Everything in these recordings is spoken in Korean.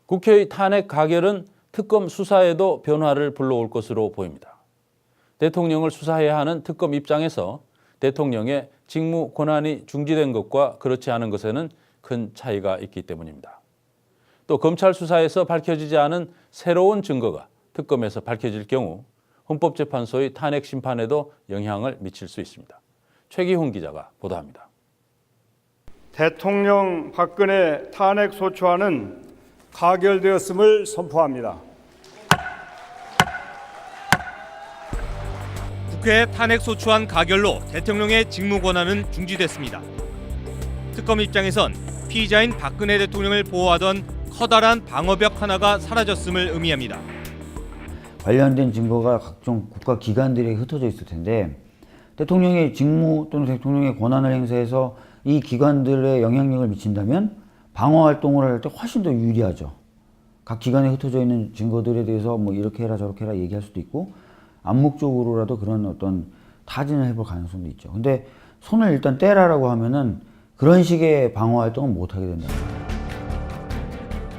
국회의 탄핵 가결은 특검 수사에도 변화를 불러올 것으로 보입니다. 대통령을 수사해야 하는 특검 입장에서 대통령의 직무 권한이 중지된 것과 그렇지 않은 것에는 큰 차이가 있기 때문입니다. 또 검찰 수사에서 밝혀지지 않은 새로운 증거가 특검에서 밝혀질 경우 헌법재판소의 탄핵 심판에도 영향을 미칠 수 있습니다. 최기훈 기자가 보도합니다. 대통령 박근혜 탄핵 소추안은 가결되었음을 선포합니다. 국회 탄핵 소추안 가결로 대통령의 직무 권한은 중지됐습니다. 특검 입장에선 피의자인 박근혜 대통령을 보호하던 커다란 방어벽 하나가 사라졌음을 의미합니다. 관련된 증거가 각종 국가 기관들에게 흩어져 있을 텐데 대통령의 직무 또는 대통령의 권한을 행사해서 이 기관들의 영향력을 미친다면 방어 활동을 할 때 훨씬 더 유리하죠. 각 기관에 흩어져 있는 증거들에 대해서 뭐 이렇게 해라 저렇게 해라 얘기할 수도 있고 암묵적으로라도 그런 어떤 타진을 해볼 가능성도 있죠. 근데 손을 일단 떼라라고 하면은 그런 식의 방어 활동은 못 하게 된다.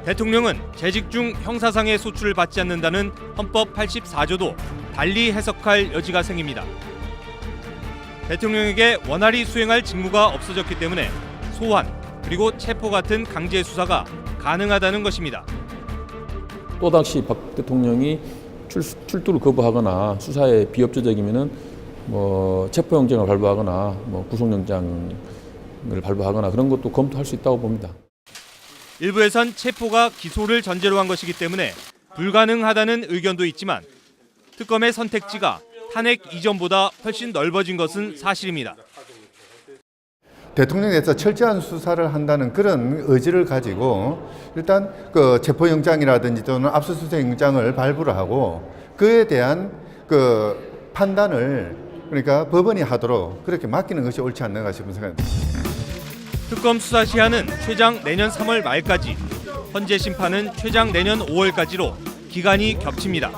대통령은 재직 중 형사상의 소출을 받지 않는다는 헌법 84조도 달리 해석할 여지가 생깁니다. 대통령에게 원활히 수행할 직무가 없어졌기 때문에 소환 그리고 체포 같은 강제 수사가 가능하다는 것입니다. 또다시 박 대통령이 출두를 거부하거나 수사에 비협조적이면은 체포영장을 발부하거나 구속영장을 발부하거나 그런 것도 검토할 수 있다고 봅니다. 일부에선 체포가 기소를 전제로 한 것이기 때문에 불가능하다는 의견도 있지만 특검의 선택지가 탄핵 이전보다 훨씬 넓어진 것은 사실입니다. 대통령에서 철저한 수사를 한다는 그런 의지를 가지고 일단 그 체포영장이라든지 또는 압수수색영장을 발부를 하고 그에 대한 그 판단을 그러니까 법원이 하도록 그렇게 맡기는 것이 옳지 않는가 싶은 생각입니다. 특검 수사 시한은 최장 내년 3월 말까지, 헌재 심판은 최장 내년 5월까지로 기간이 겹칩니다.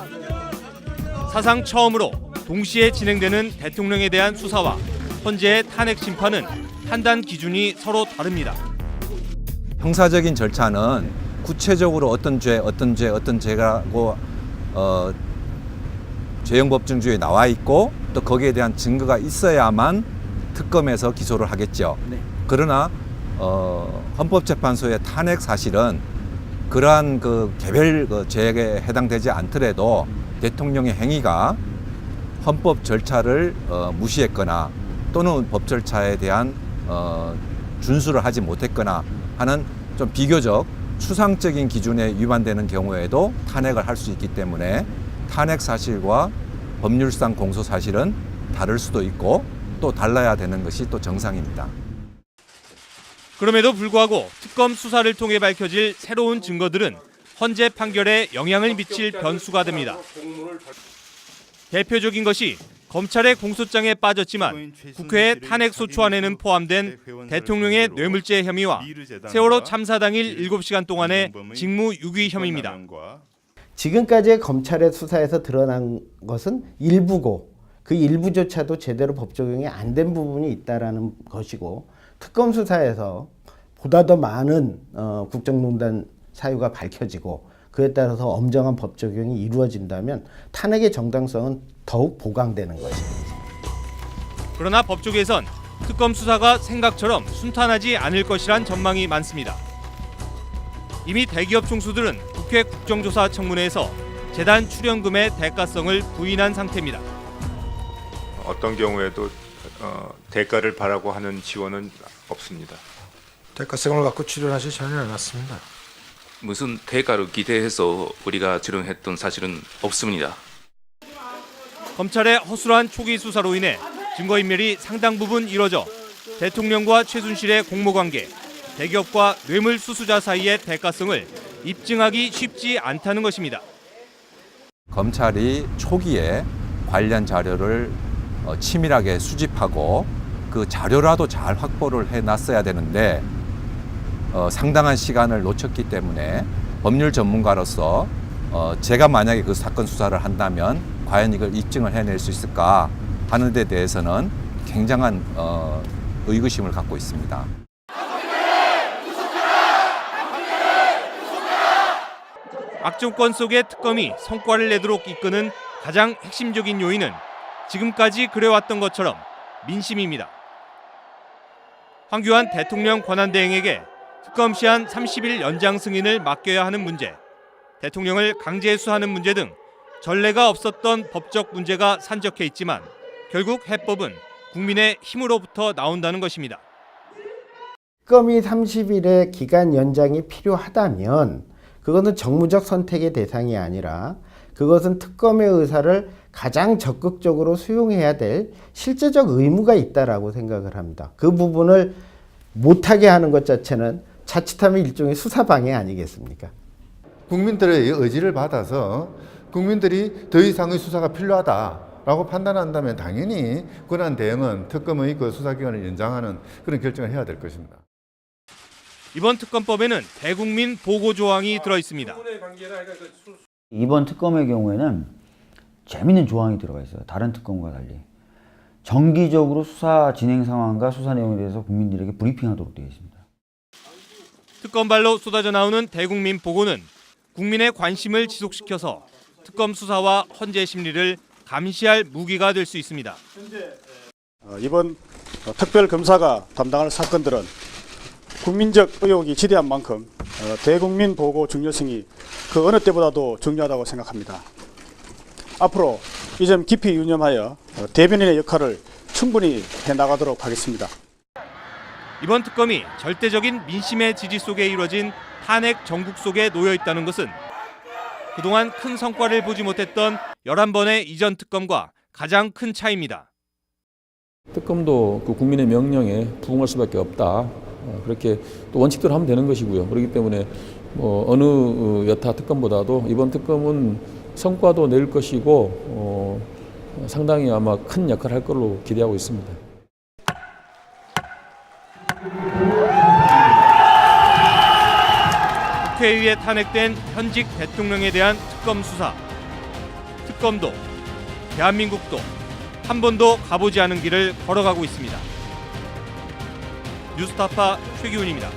사상 처음으로 동시에 진행되는 대통령에 대한 수사와 헌재의 탄핵 심판은 판단 기준이 서로 다릅니다. 형사적인 절차는 구체적으로 어떤 죄라고 죄형법정주에 나와 있고 또 거기에 대한 증거가 있어야만 특검에서 기소를 하겠죠. 그러나 헌법재판소의 탄핵 사실은 그러한 개별 죄에 해당되지 않더라도 대통령의 행위가 헌법 절차를 무시했거나 또는 법 절차에 대한 준수를 하지 못했거나 하는 좀 비교적 추상적인 기준에 위반되는 경우에도 탄핵을 할 수 있기 때문에 탄핵 사실과 법률상 공소 사실은 다를 수도 있고 또 달라야 되는 것이 또 정상입니다. 그럼에도 불구하고 특검 수사를 통해 밝혀질 새로운 증거들은 헌재 판결에 영향을 미칠 변수가 됩니다. 대표적인 것이 검찰의 공소장에 빠졌지만 국회의 탄핵 소추안에는 포함된 대통령의 뇌물죄 혐의와 세월호 참사 당일 7시간 동안의 직무유기 혐의입니다. 지금까지의 검찰의 수사에서 드러난 것은 일부고 그 일부조차도 제대로 법 적용이 안 된 부분이 있다는 것이고 특검 수사에서 보다 더 많은 국정농단 사유가 밝혀지고 그에 따라서 엄정한 법 적용이 이루어진다면 탄핵의 정당성은 더욱 보강되는 것입니다. 그러나 법조계에선 특검 수사가 생각처럼 순탄하지 않을 것이란 전망이 많습니다. 이미 대기업 총수들은 국회 국정조사 청문회에서 재단 출연금의 대가성을 부인한 상태입니다. 어떤 경우에도 대가를 바라고 하는 지원은 없습니다. 대가성을 갖고 출연하지 전혀 않았습니다. 무슨 대가를 기대해서 우리가 출연했던 사실은 없습니다. 검찰의 허술한 초기 수사로 인해 증거인멸이 상당 부분 이뤄져 대통령과 최순실의 공모관계, 대기업과 뇌물 수수자 사이의 대가성을 입증하기 쉽지 않다는 것입니다. 검찰이 초기에 관련 자료를 치밀하게 수집하고 그 자료라도 잘 확보를 해놨어야 되는데 상당한 시간을 놓쳤기 때문에 법률 전문가로서 제가 만약에 그 사건 수사를 한다면 과연 이걸 입증을 해낼 수 있을까 하는 데 대해서는 굉장한 의구심을 갖고 있습니다. 악정권 속의 특검이 성과를 내도록 이끄는 가장 핵심적인 요인은 지금까지 그래왔던 것처럼 민심입니다. 황교안 대통령 권한대행에게 특검 시한 30일 연장 승인을 맡겨야 하는 문제, 대통령을 강제수사하는 문제 등 전례가 없었던 법적 문제가 산적해 있지만 결국 해법은 국민의 힘으로부터 나온다는 것입니다. 특검이 30일의 기간 연장이 필요하다면 그것은 정무적 선택의 대상이 아니라 그것은 특검의 의사를 가장 적극적으로 수용해야 될 실제적 의무가 있다라고 생각을 합니다. 그 부분을 못하게 하는 것 자체는 자칫하면 일종의 수사 방해 아니겠습니까? 국민들의 의지를 받아서 국민들이 더 이상의 수사가 필요하다라고 판단한다면 당연히 권한 대행은 특검의 그 수사 기간을 연장하는 그런 결정을 해야 될 것입니다. 이번 특검법에는 대국민 보고 조항이 들어 있습니다. 이번 특검의 경우에는 재미있는 조항이 들어가 있어요. 다른 특검과 달리. 정기적으로 수사 진행 상황과 수사 내용에 대해서 국민들에게 브리핑하도록 되어 있습니다. 특검발로 쏟아져 나오는 대국민 보고는 국민의 관심을 지속시켜서 특검 수사와 헌재 심리를 감시할 무기가 될 수 있습니다. 이번 특별검사가 담당할 사건들은 국민적 의혹이 지대한 만큼 대국민 보고 중요성이 그 어느 때보다도 중요하다고 생각합니다. 앞으로 이 점 깊이 유념하여 대변인의 역할을 충분히 해나가도록 하겠습니다. 이번 특검이 절대적인 민심의 지지 속에 이루어진 탄핵 정국 속에 놓여 있다는 것은 그동안 큰 성과를 보지 못했던 11번의 이전 특검과 가장 큰 차이입니다. 특검도 그 국민의 명령에 부응할 수밖에 없다. 그렇게 또 원칙대로 하면 되는 것이고요. 그렇기 때문에 뭐 어느 여타 특검보다도 이번 특검은 성과도 낼 것이고 상당히 아마 큰 역할을 할 걸로 기대하고 있습니다. 국회의회 탄핵된 현직 대통령에 대한 특검 수사. 특검도 대한민국도 한 번도 가보지 않은 길을 걸어가고 있습니다. 뉴스타파 최기훈입니다.